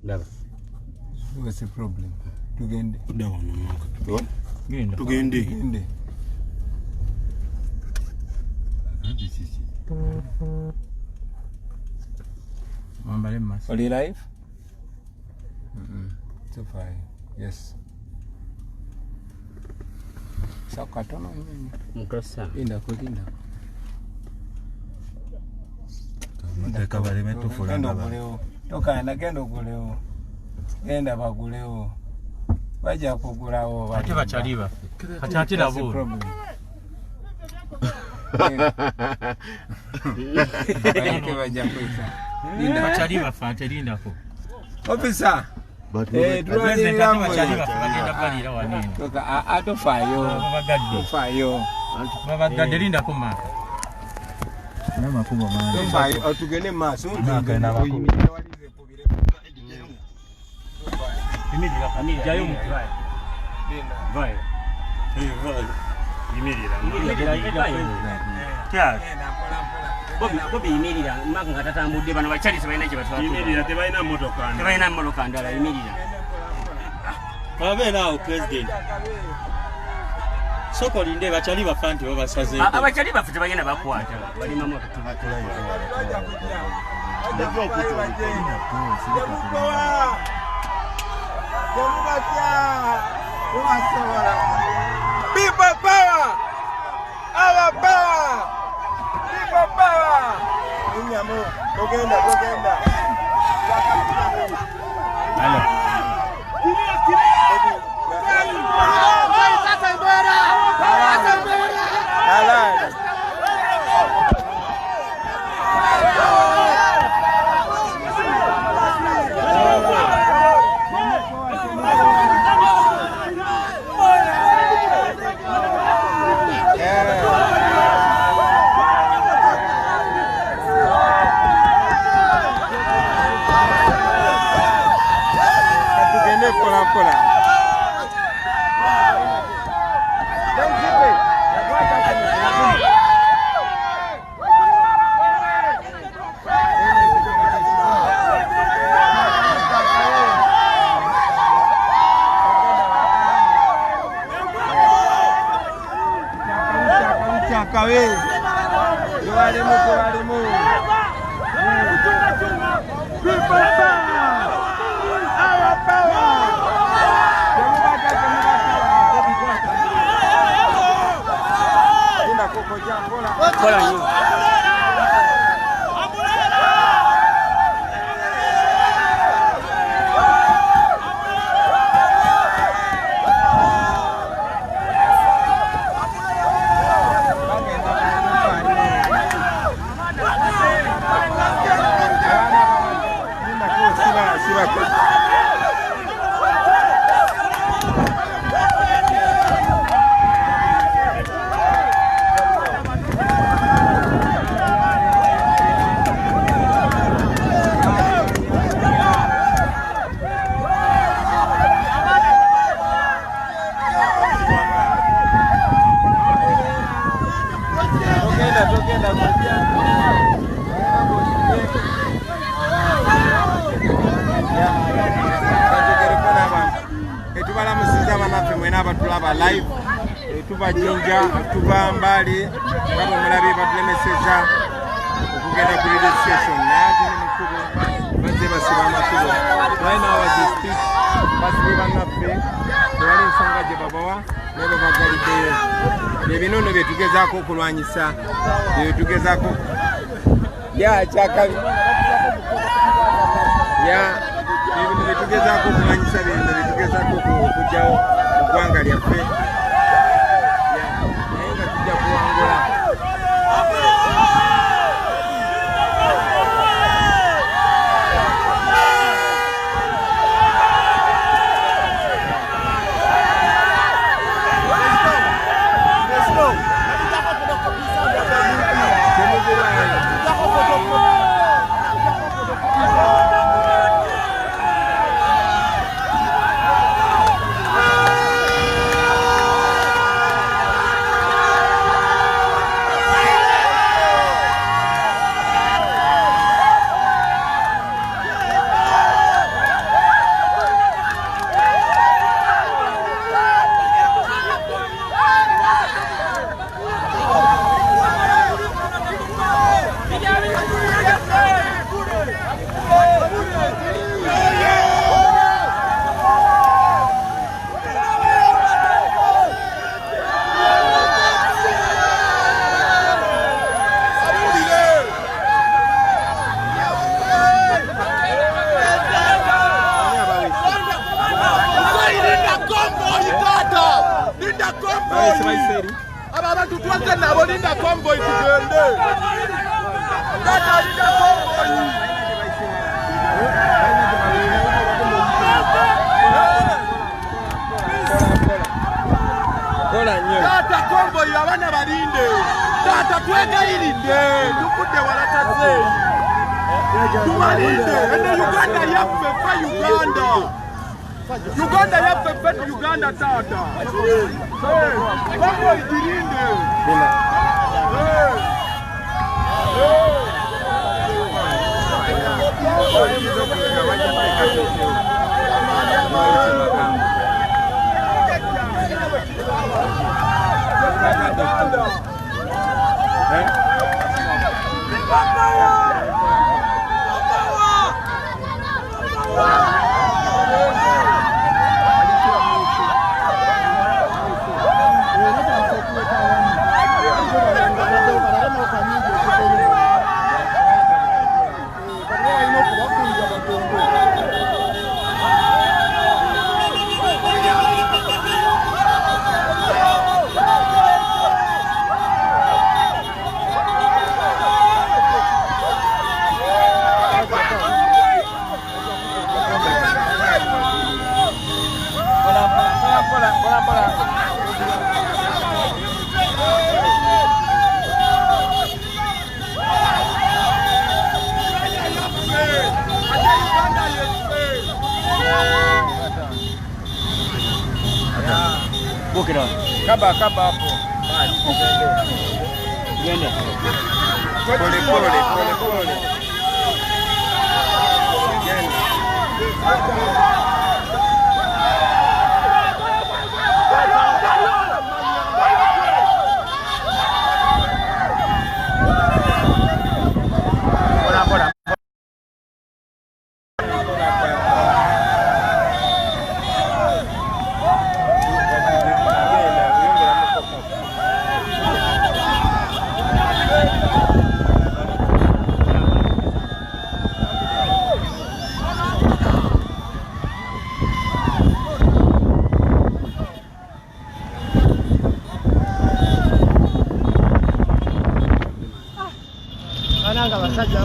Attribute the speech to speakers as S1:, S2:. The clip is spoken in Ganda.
S1: Lava.
S2: What's the problem? Tugende.
S1: Tugende.
S2: Are you live? So far, yes. Sakatono
S1: Mkosa.
S2: Linda.
S3: Mateka bali metufulanga
S2: ba. Toka nagenda okuleo. Genda baguleo. Baja kugulawo.
S4: Ate bachaliba. Ate nabo. Linda bachaliba fante linda ko.
S2: Officer.
S4: President bachaliba bagenda balira wanene.
S2: Toka atofayo. Tofayo.
S4: Babagadde linda ko ma.
S3: Nama kubwa mali.
S2: Tofayo atugene maso.
S3: Ngana bako.
S1: Imirira jayo mutwaye. Vai. Imirira. Kya. Bobi imirira maka ngatatambudde bano bachali sebalina kye batwala. Imirira tebalina motoka. Tebalina motoka ndala imirira.
S4: Babe naawo president. Soko linde bachali bafanti babasaze.
S1: Abachali bafite bagenda bakwata. Bali mamu akutubakula.
S2: People power! Our power! People power! Inyamu, togenda. Live tuba jinja tuba mbali kama mulabi batlemeseza okugenda ku radio station nati mukuru baze basibama kubo right now as we speak basiba nafe wali nsonga je babawa nebo bagalide ebinono byetugezako okulwanyisa byetugezako ya chakali ya ebintu byetugezako okulwanyisa byetugezako okujjawo gwanga lyaffe naye nga tujja kuwangula Aba abantu twanze nabo linda convoy tugende. Tata linda convoy. Tata convoy abana balinde. Tata twegayirinde. Tukutte walataze. Tumalinde. Ende Uganda yaffe fa Uganda. Uganda yaffe fa Uganda tata. Convoy jirinde. Kaba hapo. Gende. Pole. Ananga basajja